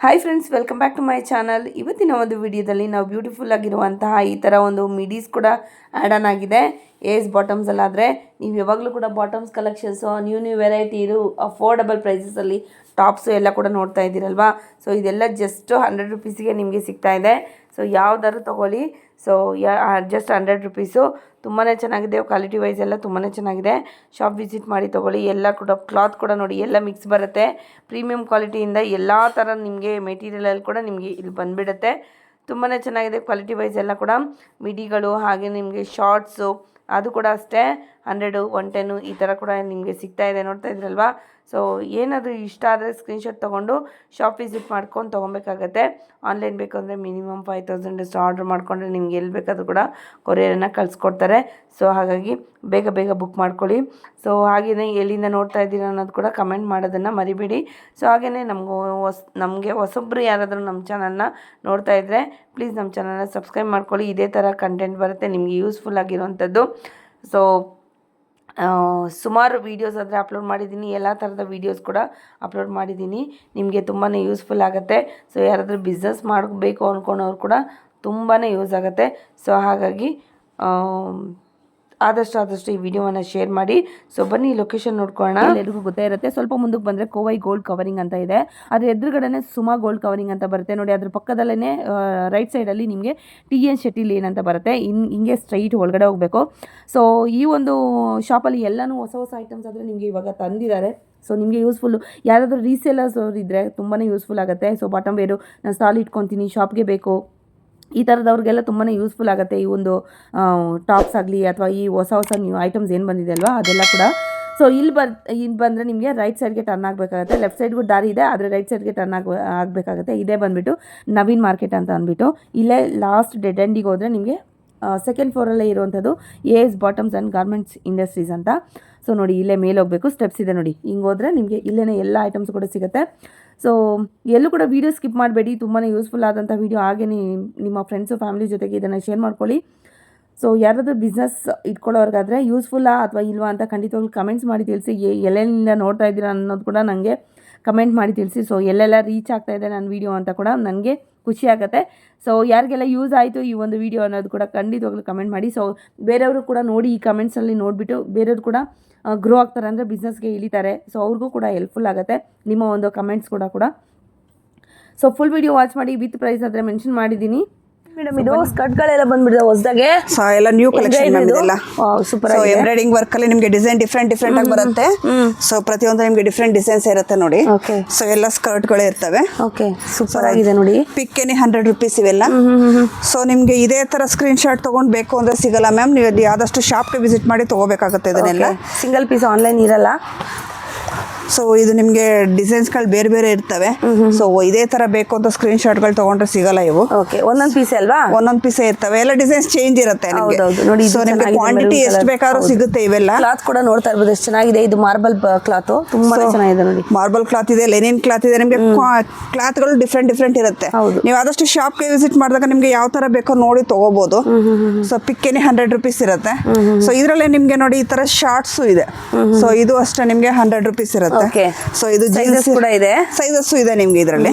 Hi friends, welcome back to my channel. ಇವತ್ತಿನ ಒಂದು ವಿಡಿಯೋದಲ್ಲಿ ನಾವು ಬ್ಯೂಟಿಫುಲ್ ಆಗಿರುವಂತಹ ಈ ಥರ ಒಂದು ಮಿಡೀಸ್ ಕೂಡ ಆ್ಯಡ್ ಆನ್ ಆಗಿದೆ. ಏಸ್ ಬಾಟಮ್ಸ್ ಅಲ್ಲಾದರೆ ನೀವು ಯಾವಾಗಲೂ ಕೂಡ ಬಾಟಮ್ಸ್ ಕಲೆಕ್ಷನ್ಸು ನ್ಯೂ ವೆರೈಟಿ ಇದು ಅಫೋರ್ಡಬಲ್ ಪ್ರೈಸಸಲ್ಲಿ ಟಾಪ್ಸು ಎಲ್ಲ ಕೂಡ ನೋಡ್ತಾ ಇದ್ದೀರಲ್ವಾ. ಸೊ ಇದೆಲ್ಲ ಜಸ್ಟ್ 100 ರುಪೀಸಿಗೆ ನಿಮಗೆ ಸಿಗ್ತಾ ಇದೆ. ಸೊ ಯಾವ್ದಾದ್ರು ತೊಗೊಳ್ಳಿ. So just 100 rupees. ತುಂಬಾ ಚೆನ್ನಾಗಿದೆ, ಕ್ವಾಲಿಟಿ ವೈಸ್ ಎಲ್ಲ ತುಂಬಾ ಚೆನ್ನಾಗಿದೆ. ಶಾಪ್ ವಿಸಿಟ್ ಮಾಡಿ ತೊಗೊಳ್ಳಿ. ಎಲ್ಲ ಕೂಡ ಕ್ಲಾತ್ ಕೂಡ ನೋಡಿ ಎಲ್ಲ ಮಿಕ್ಸ್ ಬರುತ್ತೆ. ಪ್ರೀಮಿಯಂ ಕ್ವಾಲಿಟಿಯಿಂದ ಎಲ್ಲ ಥರ ನಿಮಗೆ ಮೆಟೀರಿಯಲಲ್ಲಿ ಕೂಡ ನಿಮಗೆ ಇಲ್ಲಿ ಬಂದುಬಿಡುತ್ತೆ. ತುಂಬಾ ಚೆನ್ನಾಗಿದೆ ಕ್ವಾಲಿಟಿ ವೈಸ್ ಎಲ್ಲ ಕೂಡ. ಮಿಡಿಗಳು ಹಾಗೆ ನಿಮಗೆ ಶಾರ್ಟ್ಸು ಅದು ಕೂಡ ಅಷ್ಟೇ 100, 110 ಈ ಥರ ಕೂಡ ನಿಮಗೆ ಸಿಗ್ತಾ ಇದೆ, ನೋಡ್ತಾ ಇದ್ರಲ್ವಾ. ಸೊ ಏನಾದರೂ ಇಷ್ಟ ಆದರೆ ಸ್ಕ್ರೀನ್ಶಾಟ್ ತೊಗೊಂಡು ಶಾಪ್ ವಿಸಿಟ್ ಮಾಡ್ಕೊಂಡು ತೊಗೊಬೇಕಾಗತ್ತೆ. ಆನ್ಲೈನ್ ಬೇಕು ಅಂದರೆ ಮಿನಿಮಮ್ 5000 ಅಷ್ಟು ಆರ್ಡ್ರ್ ಮಾಡಿಕೊಂಡ್ರೆ ನಿಮ್ಗೆ ಎಲ್ಲಿ ಬೇಕಾದರೂ ಕೂಡ ಕೊರಿಯರನ್ನು ಕಳಿಸ್ಕೊಡ್ತಾರೆ. ಸೊ ಹಾಗಾಗಿ ಬೇಗ ಬುಕ್ ಮಾಡ್ಕೊಳ್ಳಿ. ಸೊ ಹಾಗೆಯೇ ಎಲ್ಲಿಂದ ನೋಡ್ತಾ ಇದ್ದೀರಾ ಅನ್ನೋದು ಕೂಡ ಕಮೆಂಟ್ ಮಾಡೋದನ್ನು ಮರಿಬೇಡಿ. ಸೊ ಹಾಗೆಯೇ ನಮಗೆ ಹೊಸೊಬ್ಬರು ಯಾರಾದರೂ ನಮ್ಮ ಚಾನಲ್ನ ನೋಡ್ತಾ ಇದ್ದರೆ ಪ್ಲೀಸ್ ನಮ್ಮ ಚಾನಲ್ನ ಸಬ್ಸ್ಕ್ರೈಬ್ ಮಾಡ್ಕೊಳ್ಳಿ. ಇದೇ ಥರ ಕಂಟೆಂಟ್ ಬರುತ್ತೆ ನಿಮಗೆ ಯೂಸ್ಫುಲ್ ಆಗಿರುವಂಥದ್ದು. ಸೊ ಸುಮಾರು ವೀಡಿಯೋಸ್ ಆದರೆ ಅಪ್ಲೋಡ್ ಮಾಡಿದ್ದೀನಿ, ಎಲ್ಲ ಥರದ ವೀಡಿಯೋಸ್ ಕೂಡ ಅಪ್ಲೋಡ್ ಮಾಡಿದ್ದೀನಿ. ನಿಮಗೆ ತುಂಬಾ ಯೂಸ್ಫುಲ್ ಆಗುತ್ತೆ. ಸೊ ಯಾರಾದರೂ ಬಿಸ್ನೆಸ್ ಮಾಡಬೇಕು ಅಂದ್ಕೊಂಡವ್ರು ಕೂಡ ತುಂಬಾ ಯೂಸ್ ಆಗುತ್ತೆ. ಸೊ ಹಾಗಾಗಿ ಆದಷ್ಟು ಈ ವಿಡಿಯೋವನ್ನು ಶೇರ್ ಮಾಡಿ. ಸೊ ಬನ್ನಿ ಲೊಕೇಶನ್ ನೋಡ್ಕೊಳ್ಳೋಣ. ಎಲ್ಲರಿಗೂ ಗೊತ್ತೇ ಇರುತ್ತೆ. ಸ್ವಲ್ಪ ಮುಂದಕ್ಕೆ ಬಂದರೆ ಕೋವೈ ಗೋಲ್ಡ್ ಕವರಿಂಗ್ ಅಂತ ಇದೆ. ಅದ್ರ ಎದುರುಗಡೆನೇ ಸುಮಾ ಗೋಲ್ಡ್ ಕವರಿಂಗ್ ಅಂತ ಬರುತ್ತೆ ನೋಡಿ. ಅದ್ರ ಪಕ್ಕದಲ್ಲೇ ರೈಟ್ ಸೈಡಲ್ಲಿ ನಿಮಗೆ TN ಶೆಟ್ಟಿ ಲೇನ್ ಅಂತ ಬರುತ್ತೆ. ಹಿಂಗೆ ಸ್ಟ್ರೈಟ್ ಒಳಗಡೆ ಹೋಗಬೇಕು. ಸೊ ಈ ಒಂದು ಶಾಪಲ್ಲಿ ಎಲ್ಲನೂ ಹೊಸ ಐಟಮ್ಸ್ ಆದರೆ ನಿಮಗೆ ಇವಾಗ ತಂದಿದ್ದಾರೆ. ಸೊ ನಿಮಗೆ ಯೂಸ್ಫುಲ್ಲು. ಯಾರಾದರೂ ರೀಸೇಲರ್ಸ್ ಅವ್ರು ಇದ್ದರೆ ತುಂಬಾ ಯೂಸ್ಫುಲ್ ಆಗುತ್ತೆ. ಸೊ ಬಾಟಮ್ ವೇರು ನಾನು ಸ್ಟಾಲ್ ಇಟ್ಕೊತೀನಿ, ಶಾಪ್ಗೆ ಬೇಕು, ಈ ಥರದವ್ರಿಗೆಲ್ಲ ತುಂಬಾ ಯೂಸ್ಫುಲ್ ಆಗುತ್ತೆ. ಈ ಒಂದು ಟಾಪ್ಸ್ ಆಗಲಿ ಅಥವಾ ಈ ಹೊಸ ನ್ಯೂ ಐಟಮ್ಸ್ ಏನು ಬಂದಿದೆ ಅಲ್ವಾ ಅದೆಲ್ಲ ಕೂಡ. ಸೊ ಇಲ್ಲಿ ಬಂದರೆ ನಿಮಗೆ ರೈಟ್ ಸೈಡ್ಗೆ ಟರ್ನ್ ಆಗಬೇಕಾಗುತ್ತೆ. ಲೆಫ್ಟ್ ಸೈಡ್ಗೂ ದಾರಿ ಇದೆ, ಆದರೆ ರೈಟ್ ಸೈಡ್ಗೆ ಟರ್ನ್ ಆಗಬೇಕಾಗುತ್ತೆ. ಇದೇ ಬಂದುಬಿಟ್ಟು ನವೀನ್ ಮಾರ್ಕೆಟ್ ಅಂತ ಅಂದ್ಬಿಟ್ಟು ಇಲ್ಲೇ ಲಾಸ್ಟ್ ಡೆಡ್ ಎಂಡಿಗೆ ಹೋದರೆ ನಿಮಗೆ ಸೆಕೆಂಡ್ ಫ್ಲೋರಲ್ಲೇ ಇರುವಂಥದ್ದು AS bottoms and garments industries ಅಂತ. ಸೊ ನೋಡಿ ಇಲ್ಲೇ ಮೇಲೆ ಹೋಗಬೇಕು, ಸ್ಟೆಪ್ಸ್ ಇದೆ ನೋಡಿ. ಹಿಂಗೆ ಹೋದರೆ ನಿಮಗೆ ಇಲ್ಲೇ ಎಲ್ಲ ಐಟಮ್ಸ್ ಕೂಡ ಸಿಗುತ್ತೆ. ಸೊ ಎಲ್ಲೂ ಕೂಡ ವೀಡಿಯೋ ಸ್ಕಿಪ್ ಮಾಡಬೇಡಿ. ತುಂಬಾ ಯೂಸ್ಫುಲ್ ಆದಂಥ ವೀಡಿಯೋ. ಹಾಗೆ ನಿಮ್ಮ ಫ್ರೆಂಡ್ಸು ಫ್ಯಾಮಿಲಿ ಜೊತೆಗೆ ಇದನ್ನು ಶೇರ್ ಮಾಡ್ಕೊಳ್ಳಿ. ಸೊ ಯಾರಾದರೂ ಬಿಸ್ನೆಸ್ ಇಟ್ಕೊಳ್ಳೋರ್ಗಾದರೆ ಯೂಸ್ಫುಲ್ಲಾ ಅಥವಾ ಇಲ್ವಾ ಅಂತ ಖಂಡಿತವಾಗ್ಲೂ ಕಮೆಂಟ್ಸ್ ಮಾಡಿ ತಿಳಿಸಿ. ಎಲ್ಲೆಲ್ಲಿಂದ ನೋಡ್ತಾ ಇದ್ದೀರಾ ಅನ್ನೋದು ಕೂಡ ನನಗೆ ಕಮೆಂಟ್ ಮಾಡಿ ತಿಳಿಸಿ. ಸೊ ಎಲ್ಲೆಲ್ಲ ರೀಚ್ ಆಗ್ತಾಯಿದೆ ನನ್ನ ವೀಡಿಯೋ ಅಂತ ಕೂಡ ನನಗೆ ಖುಷಿ ಆಗುತ್ತೆ. ಸೊ ಯಾರಿಗೆಲ್ಲ ಯೂಸ್ ಆಯಿತು ಈ ಒಂದು ವೀಡಿಯೋ ಅನ್ನೋದು ಕೂಡ ಖಂಡಿತವಾಗ್ಲೂ ಕಮೆಂಟ್ ಮಾಡಿ. ಸೊ ಬೇರೆಯವರು ಕೂಡ ನೋಡಿ ಈ ಕಮೆಂಟ್ಸಲ್ಲಿ ನೋಡಿಬಿಟ್ಟು ಬೇರೆಯವರು ಕೂಡ ಗ್ರೋ ಆಗ್ತಾರೆ, ಅಂದರೆ ಬಿಸ್ನೆಸ್ಗೆ ಇಳಿತಾರೆ. ಸೊ ಅವ್ರಿಗೂ ಕೂಡ ಹೆಲ್ಪ್ಫುಲ್ ಆಗುತ್ತೆ ನಿಮ್ಮ ಒಂದು ಕಮೆಂಟ್ಸ್ ಕೂಡ. ಸೊ ಫುಲ್ ವೀಡಿಯೋ ವಾಚ್ ಮಾಡಿ. ವಿತ್ ಪ್ರೈಸ್ ಆದರೆ ಮೆನ್ಷನ್ ಮಾಡಿದ್ದೀನಿ ಮೇಡಮ್. ಇದು ಸ್ಕರ್ಟ್ಗಳೆಲ್ಲ ಬಂದ್ಬಿಡಿದೆ ಹೊಸದಾಗೆ. ಸೊ ಎಲ್ಲ ನ್ಯೂ ಕಲೆಕ್ಷನ್ ಇದೆಲ್ಲ ಸೂಪರ್. ಎಂಬ್ರಾಯ್ಡಿಂಗ್ ವರ್ಕ್ ಅಲ್ಲಿ ನಿಮಗೆ ಡಿಸೈನ್ ಡಿಫ್ರೆಂಟ್ ಆಗಿ ಬರುತ್ತೆ. ಸೊ ಪ್ರತಿಯೊಂದು ನಿಮಗೆ ಡಿಫ್ರೆಂಟ್ ಡಿಸೈನ್ಸ್ ಇರುತ್ತೆ ನೋಡಿ. ಸೊ ಎಲ್ಲ ಸ್ಕರ್ಟ್ ಗಳೇ ಇರ್ತವೆ. ಓಕೆ, ಸೂಪರ್ ಆಗಿದೆ ನೋಡಿ. ಪಿಕ್ಕೆನೆ 100 ರುಪೀಸ್ ಇವೆಲ್ಲ. ಸೊ ನಿಮ್ಗೆ ಇದೇ ತರ ಸ್ಕ್ರೀನ್ ಶಾಟ್ ತಗೊಂಡ್ ಬೇಕು ಅಂದ್ರೆ ಸಿಗಲ್ಲ ಮ್ಯಾಮ್. ನೀವು ಆದಷ್ಟು ಶಾಪ್ಗೆ ವಿಸಿಟ್ ಮಾಡಿ ತಗೋಬೇಕಾಗುತ್ತೆ ಇದನ್ನೆಲ್ಲ. ಸಿಂಗಲ್ ಪೀಸ್ ಆನ್ಲೈನ್ ಇರಲ್ಲ. ಸೊ ಇದು ನಿಮಗೆ ಡಿಸೈನ್ಸ್ಗಳು ಬೇರೆ ಇರ್ತವೆ. ಸೊ ಇದೇ ತರ ಬೇಕು ಅಂತ ಸ್ಕ್ರೀನ್ ಶಾಟ್ಗಳು ತಗೊಂಡ್ರೆ ಸಿಗಲ್ಲ ಇವು. ಒಂದೊಂದು ಪೀಸ್ ಅಲ್ವಾ? ಒಂದೊಂದು ಪೀಸೇ ಇರ್ತವೆ. ಎಲ್ಲ ಡಿಸೈನ್ಸ್ ಚೇಂಜ್ ಇರುತ್ತೆ. ನೋಡಿ, ಸೊ ನಿಮಗೆ ಕ್ವಾಂಟಿಟಿ ಎಷ್ಟು ಬೇಕಾದ್ರೂ ಸಿಗುತ್ತೆ. ಇವೆಲ್ಲ ಕ್ಲಾತ್ ಕೂಡ ನೋಡ್ತಾ ಇರ್ಬೋದು ಎಷ್ಟು ಚೆನ್ನಾಗಿದೆ. ಇದು ಮಾರ್ಬಲ್ ಕ್ಲಾತ್ ತುಂಬಾ ಚೆನ್ನಾಗಿದೆ ನೋಡಿ. ಮಾರ್ಬಲ್ ಕ್ಲಾತ್ ಇದೆ, ಲೆನಿನ್ ಕ್ಲಾತ್ ಇದೆ. ನಿಮಗೆ ಕ್ಲಾತ್ಗಳು ಡಿಫ್ರೆಂಟ್ ಇರುತ್ತೆ. ನೀವು ಆದಷ್ಟು ಶಾಪ್ಗೆ ವಿಸಿಟ್ ಮಾಡಿದಾಗ ನಿಮ್ಗೆ ಯಾವ ತರ ಬೇಕೋ ನೋಡಿ ತಗೋಬಹುದು. ಸೊ ಪಿಕ್ಕೆನೆ 100 ರುಪೀಸ್ ಇರುತ್ತೆ. ಸೊ ಇದರಲ್ಲೇ ನಿಮ್ಗೆ ನೋಡಿ ಈ ತರ ಶಾರ್ಟ್ಸ್ ಇದೆ. ಸೊ ಇದು ಅಷ್ಟೇ ನಿಮ್ಗೆ 100 ರುಪೀಸ್ ಇರುತ್ತೆ. ಸೊ ಇದು ಜೀನ್ಸ್ ಕೂಡ ಇದೆ, ಸೈಜಸ್ ಇದೆ ನಿಮ್ಗೆ. ಇದರಲ್ಲಿ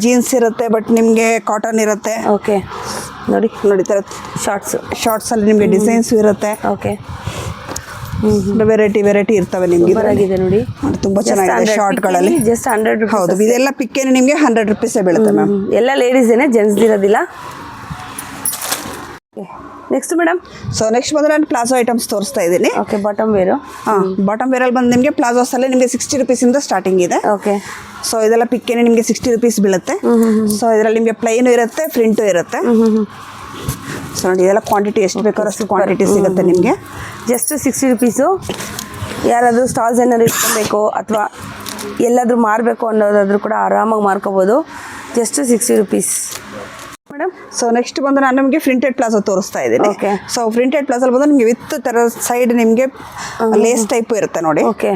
ಜೀನ್ಸ್ ಇರುತ್ತೆ, ಬಟ್ ನಿಮ್ಗೆ ಕಾಟನ್ ಇರುತ್ತೆ. ಓಕೆ, ನೋಡಿ ತರ ಶಾರ್ಟ್ಸ್ ಅಲ್ಲಿ ನಿಮ್ಗೆ ಡಿಸೈನ್ಸ್ ಇರುತ್ತೆ. ಓಕೆ, ವೆರೈಟಿ ಇರ್ತವೆ ನಿಮ್ಗೆ. ನೋಡಿ ತುಂಬಾ ಚೆನ್ನಾಗಿದೆ ಶಾರ್ಟ್ ಗಳಲ್ಲಿ. Just 100 rupees. ಹೌದು, ಇದೆಲ್ಲ ಪಿಕ್ಕೇನೆ ನಿಮ್ಗೆ 100 ರುಪೀಸ್ ಬೀಳುತ್ತೆ ಮ್ಯಾಮ್. ಎಲ್ಲ ಲೇಡೀಸ್ ಏನೇ, ಜೆಂಟ್ಸ್ ಇರೋದಿಲ್ಲ. Next madam. ಸೊ ನೆಕ್ಸ್ಟ್ ಬಂದ್ರೆ ನಾನು ಪ್ಲಾಜೋ ಐಟಮ್ಸ್ ತೋರಿಸ್ತಾ ಇದ್ದೀನಿ. Okay, bottom wear. ಬಾಟಮ್ ವೇರಲ್ಲಿ ಬಂದು ನಿಮಗೆ ಪ್ಲಾಜೋಸ್ ಅಲ್ಲಿ ನಿಮಗೆ 60 ರುಪೀಸಿಂದ ಸ್ಟಾರ್ಟಿಂಗ್ ಇದೆ. ಓಕೆ. ಸೊ ಇದೆಲ್ಲ ಪಿಕ್ಕೇನೆ ನಿಮಗೆ 60 ರುಪೀಸ್ ಬೀಳುತ್ತೆ. ಸೊ ಇದರಲ್ಲಿ ನಿಮಗೆ ಪ್ಲೈನು ಇರುತ್ತೆ, ಪ್ರಿಂಟು ಇರುತ್ತೆ. ಸೊ ನೋಡಿ ಇದೆಲ್ಲ ಕ್ವಾಂಟಿಟಿ ಎಷ್ಟು ಬೇಕಾದ್ರೂ ಅಷ್ಟು ಕ್ವಾಂಟಿಟಿ ಸಿಗುತ್ತೆ ನಿಮಗೆ. Just 60 rupees. ಯಾರಾದರೂ ಸ್ಟಾಲ್ಸ್ ಏನಾದ್ರು ಇಟ್ಕೊಬೇಕು ಅಥವಾ ಎಲ್ಲಾದರೂ ಮಾರಬೇಕು ಅನ್ನೋದಾದ್ರೂ ಕೂಡ ಆರಾಮಾಗಿ ಮಾರ್ಕೋಬೋದು. Just 60 rupees madam. So next ಬಂದು ನಾನು ನಿಮಗೆ ಪ್ರಿಂಟೆಡ್ ಪ್ಲಾಜೋ ತೋರಿಸ್ತಾ ಇದ್ದೀನಿ. ಸೊ ಪ್ರಿಂಟೆಡ್ ಪ್ಲಾಜೋ ಬಂದು ನಿಮಗೆ ವಿತ್ ತರ ಸೈಡ್ ನಿಮಗೆ ಲೇಸ್ ಟೈಪ್ ಇರುತ್ತೆ ನೋಡಿ. ಓಕೆ.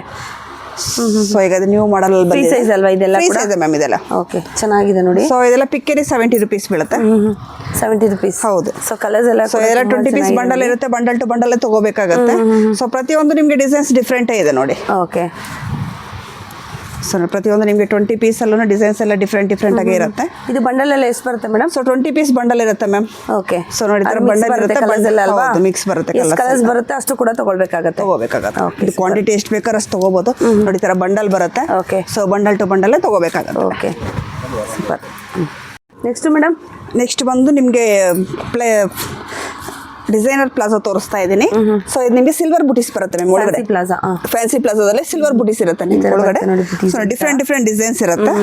ಸೊ ಈಗ ಅದು ನ್ಯೂ ಮಾಡಲ್ ಫ್ರೀ ಸೈಜ್ ಅಲ್ವಾ ಇದೆಲ್ಲ? ಫ್ರೀ ಸೈಜ್ ಮ್ಯಾಮ್ ಇದೆಲ್ಲ. ಓಕೆ, ಚೆನ್ನಾಗಿದೆ ನೋಡಿ. ಸೊ ಇದೆಲ್ಲ ಪಿಕ್ಕೇನೆ 70 ರುಪೀಸ್ ಬೀಳುತ್ತೆ. 70 ರುಪೀಸ್. ಹೌದು. ಸೊ ಕಲರ್ಸ್ ಎಲ್ಲ ಸೊ ಎಲ್ಲ 20 ಪೀಸ್ ಬಂಡಲ್ ಇರುತ್ತೆ. ಬಂಡಲ್ ಟು ಬಂಡಲ್ ತಗೋಬೇಕಾಗತ್ತೆ. ಸೊ ಪ್ರತಿಯೊಂದು ನಿಮಗೆ ಡಿಸೈನ್ಸ್ ಡಿಫ್ರೆಂಟ್ ಇದೆ ನೋಡಿ. ಓಕೆ. ಸೊ ಪ್ರತಿಯೊಂದು ನಿಮಗೆ 20 ಪೀಸಲ್ಲೂ ಡಿಸೈನ್ಸ್ ಎಲ್ಲ ಡಿಫ್ರೆಂಟ್ ಆಗಿ ಇರುತ್ತೆ. ಇದು ಬಂಡಲ್ ಎಲ್ಲ ಎಷ್ಟು ಬರುತ್ತೆ ಮೇಡಮ್? ಸೊ 20 ಪೀಸ್ ಬಂಡಲ್ ಇರುತ್ತೆ ಮ್ಯಾಮ್. ಓಕೆ. ಸೊ ನೋಡಿ ಬಂಡಲ್ ಇರುತ್ತೆ, ಹೌದು ಮಿಕ್ಸ್ ಬರುತ್ತೆ, ಕಲರ್ಸ್ ಬರುತ್ತೆ ಅಷ್ಟು ಕೂಡ ತಗೊಳ್ಬೇಕಾಗತ್ತೆ. ಇದು ಕ್ವಾಂಟಿಟಿ ಎಷ್ಟು ಬೇಕಾದ್ರೆ ಅಷ್ಟು ತಗೋಬಹುದು. ನೋಡಿ ಈ ಥರ ಬಂಡಲ್ ಬರುತ್ತೆ. ಓಕೆ. ಸೊ ಬಂಡಲ್ ಟು ಬಂಡಲ್ಲೇ ತಗೋಬೇಕಾಗುತ್ತೆ. Okay super. Next madam, next ಬಂದು ನಿಮಗೆ ಡಿಸೈನರ್ ಪ್ಲಾಜಾ ತೋರಿಸ್ತಾ ಇದ್ದೀನಿ. ಸೊ ಇದು ನಿಮಗೆ ಸಿಲ್ವರ್ ಬುಟೀಸ್ ಬರುತ್ತೆ ಮ್ಯಾಮ್ ಒಳಗಡೆ. ಪ್ಲಾಜಾ, ಫ್ಯಾನ್ಸಿ ಪ್ಲಾಜಾದಲ್ಲಿ ಸಿಲ್ವರ್ ಬುಟೀಸ್ ಇರುತ್ತೆ ನಿಮ್ಗೆ ಒಳಗಡೆ. ಸೊ ಡಿಫ್ರೆಂಟ್ ಡಿಸೈನ್ಸ್ ಇರುತ್ತೆ.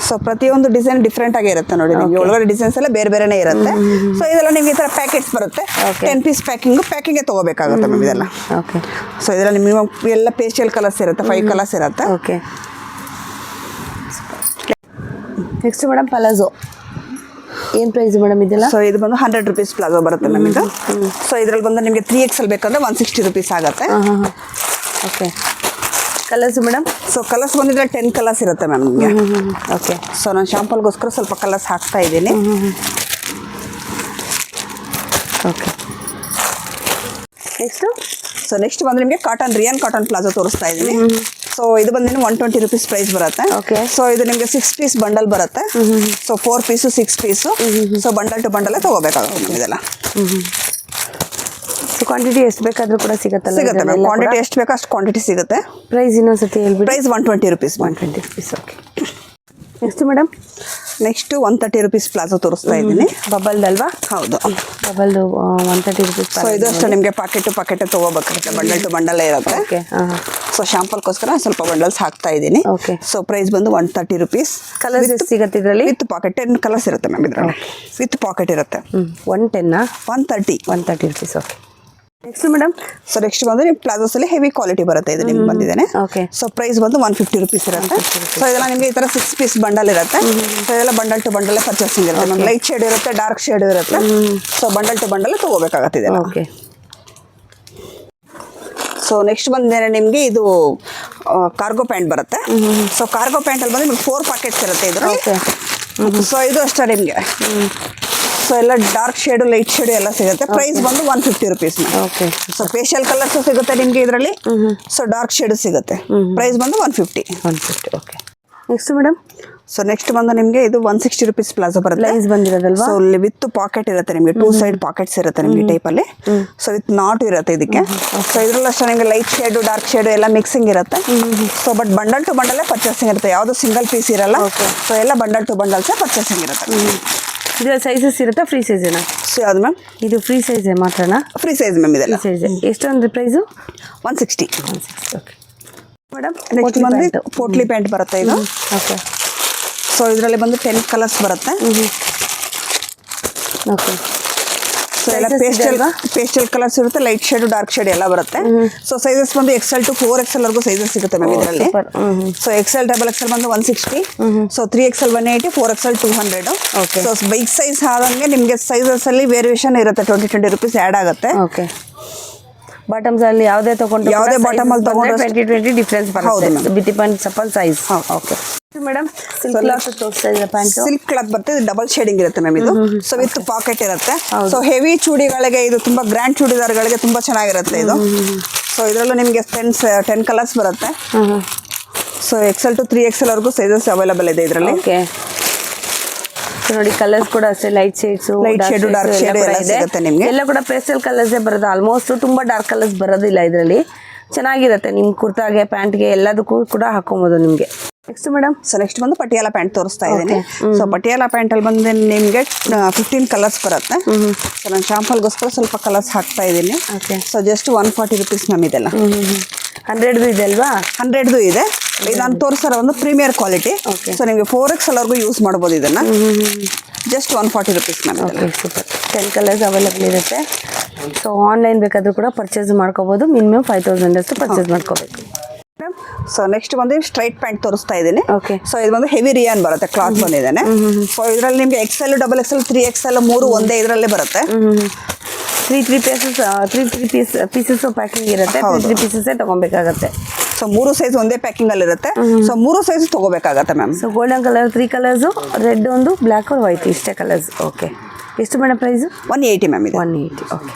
ಸೊ ಪ್ರತಿಯೊಂದು ಡಿಸೈನ್ ಡಿಫ್ರೆಂಟ್ ಆಗೇ ಇರುತ್ತೆ ನೋಡಿ ನಿಮಗೆ ಒಳಗಡೆ ಡಿಸೈನ್ಸ್ ಎಲ್ಲ ಬೇರೆನೇ ಇರುತ್ತೆ. ಸೊ ಇದೆಲ್ಲ ನಿಮಗೆ ಈ ಥರ ಪ್ಯಾಕೆಟ್ಸ್ ಬರುತ್ತೆ. 10 ಪೀಸ್ ಪ್ಯಾಕಿಂಗೇ ತೊಗೋಬೇಕಾಗುತ್ತೆ ಮ್ಯಾಮ್ ಇದೆಲ್ಲ. ಓಕೆ. ಸೊ ಇದೆಲ್ಲ ನಿಮಗೆ ಎಲ್ಲ ಪೇಸ್ಟಲ್ ಕಲರ್ಸ್ ಇರುತ್ತೆ, 5 ಕಲರ್ಸ್ ಇರುತ್ತೆ. ಓಕೆ. ನೆಕ್ಸ್ಟ್ ಮೇಡಮ್ ಪಲಾಜೋ ಏನು ಪ್ರೈಸ್ ಮೇಡಮ್ ಇದೆಲ್ಲ? ಸೊ ಇದು ಬಂದು 100 ರುಪೀಸ್ ಪ್ಲಾಜೋ ಬರುತ್ತೆ ಮ್ಯಾಮ್ ಇದು. ಸೊ ಇದರಲ್ಲಿ ಬಂದು ನಿಮಗೆ 3XL ಬೇಕಂದ್ರೆ 160 ರುಪೀಸ್ ಆಗುತ್ತೆ. Okay. Colours madam? So colours ಬಂದಿದ್ರೆ 10 ಕಲರ್ಸ್ ಇರುತ್ತೆ ಮ್ಯಾಮ್ ನಿಮಗೆ. ಓಕೆ. ಸೊ ನಾನು ಶಾಂಪಲ್ಗೋಸ್ಕರ ಸ್ವಲ್ಪ ಕಲರ್ಸ್ ಹಾಕ್ತಾ ಇದ್ದೀನಿ. ಓಕೆ. ನೆಕ್ಸ್ಟು? ಸೊ ನೆಕ್ಸ್ಟ್ ಬಂದು ನಿಮಗೆ ರಿಯಾನ್ ಕಾಟನ್ ಪ್ಲಾಜೋ ತೋರಿಸ್ತಾ ಇದ್ದೀನಿ. ಸೊ ಇದು ಬಂದು 120 ರುಪೀಸ್ ಪ್ರೈಸ್ ಬರುತ್ತೆ. ಓಕೆ. ಸೊ ಇದು ನಿಮಗೆ 6 ಪೀಸ್ ಬಂಡಲ್ ಬರುತ್ತೆ. So 4 piece 6 piece. So bundle to ಬಂಡಲ್ಲೇ ತೊಗೋಬೇಕಾಗುತ್ತೆ ಇದೆಲ್ಲ. ಸೊ ಕ್ವಾಂಟಿಟಿ ಎಷ್ಟು ಬೇಕಾದರೂ ಕೂಡ ಸಿಗುತ್ತೆ ಮ್ಯಾಮ್. ಕ್ವಾಂಟಿಟಿ ಎಷ್ಟು ಬೇಕೋ ಅಷ್ಟು ಕ್ವಾಂಟಿಟಿ ಸಿಗುತ್ತೆ. ಪ್ರೈಸ್ ಇನ್ನೊಂದ್ಸತಿ ಹೇಳ್ಬಿಡಿ. Price 120 rupees. 120 rupees. Okay. Next madam? Next 130 rupees palazzo ತೋರಿಸ್ತಾ ಇದ್ದೀನಿ. ಬಬಲ್ದಲ್ವಾ? ಹೌದು, ಬಬಲ್ದು 130 ರುಪೀಸ್. ಸೊ ಇದು ಅಷ್ಟೇ ನಿಮಗೆ ಪಾಕೆಟ್ ತೊಗೋಬೇಕಾಗುತ್ತೆ, ಬಂಡಲ್ ಟು ಬಂಡಲ್ಲೇ ಇರುತ್ತೆ. ಓಕೆ. ಸೊ ಶಾಂಪಲ್ಗೋಸ್ಕರ ಸ್ವಲ್ಪ ಬಂಡಲ್ಸ್ ಹಾಕ್ತಾ ಇದ್ದೀನಿ. ಓಕೆ. ಸೊ ಪ್ರೈಸ್ ಬಂದು 130 ರುಪೀಸ್. ಕಲರ್ಸ್ ಎಷ್ಟು ಸಿಗುತ್ತೆ ಇದರಲ್ಲಿ? ವಿತ್ ಪಾಕೆಟ್ 10 ಕಲರ್ಸ್ ಇರುತ್ತೆ ಮ್ಯಾಮ್ ಇದರಲ್ಲಿ. ವಿತ್ ಪಾಕೆಟ್ ಇರುತ್ತೆ. 110 130 rupees. Okay. Next madam? So next ಬಂದು ನಿಮ್ಮ ಪ್ಲಾಜೋಸಲ್ಲಿ ಹೆವಿ ಕ್ವಾಲಿಟಿ ಬರುತ್ತೆ ಇದು ನಿಮ್ಗೆ ಬಂದಿದ್ದೇನೆ. ಓಕೆ. ಸೊ ಪ್ರೈಸ್ ಬಂದು 150 ರುಪೀಸ್ ಇರುತ್ತೆ. ಸೊ ಇದೆಲ್ಲ ನಿಮಗೆ ಈ ಥರ 6 ಪೀಸ್ ಬಂಡಲ್ ಇರುತ್ತೆ. ಸೊ ಇದೆಲ್ಲ ಬಂಡಲ್ ಟು ಬಂಡಲ್ಲೇ ಪರ್ಚೇಸಿಂಗ್ ಇರುತ್ತೆ ಮ್ಯಾಮ್. ಲೈಟ್ ಶೇಡ್ ಇರುತ್ತೆ, ಡಾರ್ಕ್ ಶೇಡ್ ಇರುತ್ತೆ. ಸೊ ಬಂಡಲ್ ಟು ಬಂಡಲ್ಲೇ ತೊಗೋಬೇಕಾಗತ್ತೆ ಇದೆಲ್ಲ. ಓಕೆ. ಸೊ ನೆಕ್ಸ್ಟ್ ಬಂದೇನೆ ನಿಮಗೆ ಇದು ಕಾರ್ಗೋ ಪ್ಯಾಂಟ್ ಬರುತ್ತೆ. ಸೊ ಕಾರ್ಗೋ ಪ್ಯಾಂಟಲ್ಲಿ ಬಂದು ನಿಮಗೆ 4 ಪಾಕೆಟ್ಸ್ ಇರುತ್ತೆ ಇದರಲ್ಲಿ. ಓಕೆ. ಸೊ ಇದು ಅಷ್ಟೇ ನಿಮಗೆ. ಸೊ ಎಲ್ಲ ಡಾರ್ಕ್ ಶೇಡು, ಲೈಟ್ ಶೇಡು ಎಲ್ಲ ಸಿಗುತ್ತೆ. ಪ್ರೈಸ್ ಬಂದು 150 rupees. Okay. So facial colours ಸಿಗುತ್ತೆ ನಿಮಗೆ ಇದರಲ್ಲಿ. ಸೊ ಡಾರ್ಕ್ ಶೇಡು ಸಿಗುತ್ತೆ. ಪ್ರೈಸ್ ಬಂದು 150. Okay. Next madam? So next ಬಂದು ನಿಮಗೆ ಇದು 160 ರುಪೀಸ್ ಪ್ಲಾಜೋ ಬರುತ್ತೆ. ಲೈನ್ಸ್ ಬಂದಿರೋದಲ್ವಾ? ಸೊ ವಿತ್ ಪಾಕೆಟ್ ಇರುತ್ತೆ ನಿಮಗೆ, 2 ಸೈಡ್ ಪಾಕೆಟ್ಸ್ ಇರುತ್ತೆ ನಿಮಗೆ ಟೈಪಲ್ಲಿ. ಸೊ ವಿತ್ ನಾಟ್ ಇರುತ್ತೆ ಇದಕ್ಕೆ. ಸೊ ಇದರಲ್ಲೂ ಅಷ್ಟೇ ನಿಮಗೆ ಲೈಟ್ ಶೇಡು, ಡಾರ್ಕ್ ಶೇಡು ಎಲ್ಲ ಮಿಕ್ಸಿಂಗ್ ಇರುತ್ತೆ. ಸೊ ಬಟ್ ಬಂಡಲ್ ಟು ಬಂಡಲ್ಲೇ ಪರ್ಚೇಸಿಂಗ್ ಇರುತ್ತೆ, ಯಾವುದು ಸಿಂಗಲ್ ಪೀಸ್ ಇರಲ್ಲ. ಸೊ ಎಲ್ಲ ಬಂಡಲ್ ಟು ಬಂಡಲ್ಸೇ ಪರ್ಚೇಸಿಂಗ್ ಇರುತ್ತೆ. ಇದು ಸೈಜಸ್ ಇರುತ್ತಾ? ಫ್ರೀ ಸೈಜೇನಾ? ಸೊ ಯಾವುದು ಮ್ಯಾಮ್? ಇದು ಫ್ರೀ ಸೈಜ್ ಮಾತ್ರನಾ? ಫ್ರೀ ಸೈಜ್ ಮ್ಯಾಮ್ ಇದೆಲ್ಲ. ಸೈಜ್ ಎಷ್ಟೊಂದು ಪ್ರೈಸು? 160. Okay madam. ನೆಕ್ಸ್ಟ್ ಬಂದು ಪೋಟ್ಲಿ ಪ್ಯಾಂಟ್ ಬರುತ್ತೆ ಇದು. ಓಕೆ. ಸೊ ಇದರಲ್ಲಿ ಬಂದು 10 ಕಲರ್ಸ್ ಬರುತ್ತೆ. ಓಕೆ. ಸೊ ಎಲ್ಲ ಪೇಸ್ಟಲ್ ಕಲರ್ಸ್ ಇರುತ್ತೆ, ಲೈಟ್ ಶೇಡು, ಡಾರ್ಕ್ ಶೇಡ್ ಎಲ್ಲ ಬರುತ್ತೆ. ಸೊ ಸೈಜಸ್ ಬಂದು XL to 4XL ವರೆಗೂ ಸೈಜಸ್ ಸಿಗುತ್ತೆ ಮ್ಯಾಮ್ ಇದರಲ್ಲಿ. ಸೊ XL, XXL ಬಂದು 160. So 3XL 180, 4XL 200. Okay. So bike size ಆದಂಗೆ ನಿಮಗೆ ಸೈಜಸ್ ಅಲ್ಲಿ ವೇರಿಯೇಷನ್ ಇರುತ್ತೆ, 20 ರುಪೀಸ್ ಆ್ಯಡ್ ಆಗುತ್ತೆ. ಓಕೆ. ಬಾಟಮ್ಸ್ ಅಲ್ಲಿ ಯಾವುದೇ ತಗೊಂಡ್ರೆ ಯಾವುದೇ ಬಾಟಮ್ ಅಲ್ಲಿ ತಗೊಂಡ್ರೆ 20 ಡಿಫರೆನ್ಸ್ ಬರುತ್ತೆ. Depends upon size. Okay madam. Silk cloth ತೋರಿಸ್ತಾ ಇದೆ ಪ್ಯಾಂಟ್. ಸಿಲ್ಕ್ ಕ್ಲಾತ್ ಬರುತ್ತೆ, ಇದು ಡಬಲ್ ಶೇಡಿಂಗ್ ಇರುತ್ತೆ ಮ್ಯಾಮ್ ಇದು. ಸೊ ವಿತ್ ಪಾಕೆಟ್ ಇರುತ್ತೆ. ಸೊ ಹೆವಿ ಚೂಡಿಗಳಿಗೆ, ಇದು ತುಂಬಾ ಗ್ರ್ಯಾಂಡ್ ಚೂಡಿದಾರ್ಗಳಿಗೆ ತುಂಬಾ ಚೆನ್ನಾಗಿರುತ್ತೆ ಇದು. ಸೊ ಇದರಲ್ಲೂ ನಿಮಗೆ 10 ಕಲರ್ಸ್ ಬರುತ್ತೆ. ಸೊ XL to 3XL ವರೆಗೂ ಸೈಜಸ್ ಅವೈಲೇಬಲ್ ಇದೆ ಇದರಲ್ಲಿ. ಓಕೆ. ನೋಡಿ ಕಲರ್ಸ್ ಕೂಡ ಅಷ್ಟೇ, light shades, light shade, dark shade ಎಲ್ಲ ಸಿಗುತ್ತೆ ನಿಮಗೆ. ಎಲ್ಲ ಕೂಡ ಪೇಸ್ಟಲ್ ಕಲರ್ಸ್ ಬರುತ್ತೆ. ಆಲ್ಮೋಸ್ಟ್ ತುಂಬಾ ಡಾರ್ಕ್ ಕಲರ್ಸ್ ಬರೋದಿಲ್ಲ ಇದರಲ್ಲಿ. ಚೆನ್ನಾಗಿರುತ್ತೆ ನಿಮ್ಮ ಕುರ್ತಾಗೆ, ಪ್ಯಾಂಟ್ಗೆ ಎಲ್ಲದಕ್ಕೂ ಕೂಡ ಹಾಕೊಬೋದು ನಿಮಗೆ. Next madam? ಸೊ ನೆಕ್ಸ್ಟ್ ಬಂದು ಪಟಿಯಾಲ ಪ್ಯಾಂಟ್ ತೋರಿಸ್ತಾ ಇದ್ದೀನಿ. ಸೊ ಪಟಿಯಾಲ ಪ್ಯಾಂಟಲ್ಲಿ ಬಂದು ನಿಮಗೆ 15 ಕಲರ್ಸ್ ಬರುತ್ತೆ. ಸೊ ನಾನು ಶಾಂಪಲ್ಗೋಸ್ಕರ ಸ್ವಲ್ಪ ಕಲರ್ಸ್ ಹಾಕ್ತಾ ಇದ್ದೀನಿ. Okay. So just 140 rupees ma'am ಇದೆಲ್ಲ. 100ದು ಇದೆ ಅಲ್ವಾ? 100ದು ಇದೆ. ಇದು ನಾನು ತೋರಿಸ್ತಾರ ಒಂದು ಪ್ರೀಮಿಯರ್ ಕ್ವಾಲಿಟಿ. ಸೊ ನಿಮಗೆ 4XL ವರೆಗೂ ಯೂಸ್ ಮಾಡ್ಬೋದು ಇದನ್ನು. Just 140 rupees ma'am. Okay super. 10 colours available ಇರುತ್ತೆ. ಸೊ ಆನ್ಲೈನ್ ಬೇಕಾದರೂ ಕೂಡ ಪರ್ಚೇಸ್ ಮಾಡ್ಕೋಬೋದು. ಮಿನಿಮಮ್ 5000 ಅಷ್ಟು ಪರ್ಚೇಸ್ ಮಾಡ್ಕೋಬೇಕು. ಸೊ ನೆಕ್ಸ್ಟ್ ಬಂದು ಸ್ಟ್ರೈಟ್ ಪ್ಯಾಂಟ್ ತೋರಿಸ್ತಾ ಇದ್ದೀನಿ. ಓಕೆ. ಸೊ ಇದು ಬಂದು ಹೆವಿ ರಿಯಾನ್ ಬರುತ್ತೆ, ಕ್ಲಾತ್ ಬಂದಿದ್ದಾನೆ. ಸೊ ಇದರಲ್ಲಿ ನಿಮಗೆ XL, XXL, 3XL 3 ಒಂದೇ ಇದರಲ್ಲೇ ಬರುತ್ತೆ. 3 ಪೀಸಸ್ ಪ್ಯಾಕಿಂಗ್ ಇರುತ್ತೆ. 3 ಪೀಸಸ್ಸೇ ತೊಗೊಬೇಕಾಗತ್ತೆ. ಸೊ 3 ಸೈಜ್ ಒಂದೇ ಪ್ಯಾಕಿಂಗ್ ಅಲ್ಲಿ ಇರುತ್ತೆ. ಸೊ 3 ಸೈಜ್ ತಗೋಬೇಕಾಗತ್ತೆ ma'am. So golden colour 3 colours, red ಒಂದು, ಬ್ಲ್ಯಾಕ್ और ವೈಟ್ ಇಷ್ಟೇ ಕಲರ್ಸ್. ಓಕೆ. ಎಷ್ಟು ಮೇಡಮ್ ಪ್ರೈಸು? 180 ಮ್ಯಾಮ್ ಇದು. 180. ಓಕೆ.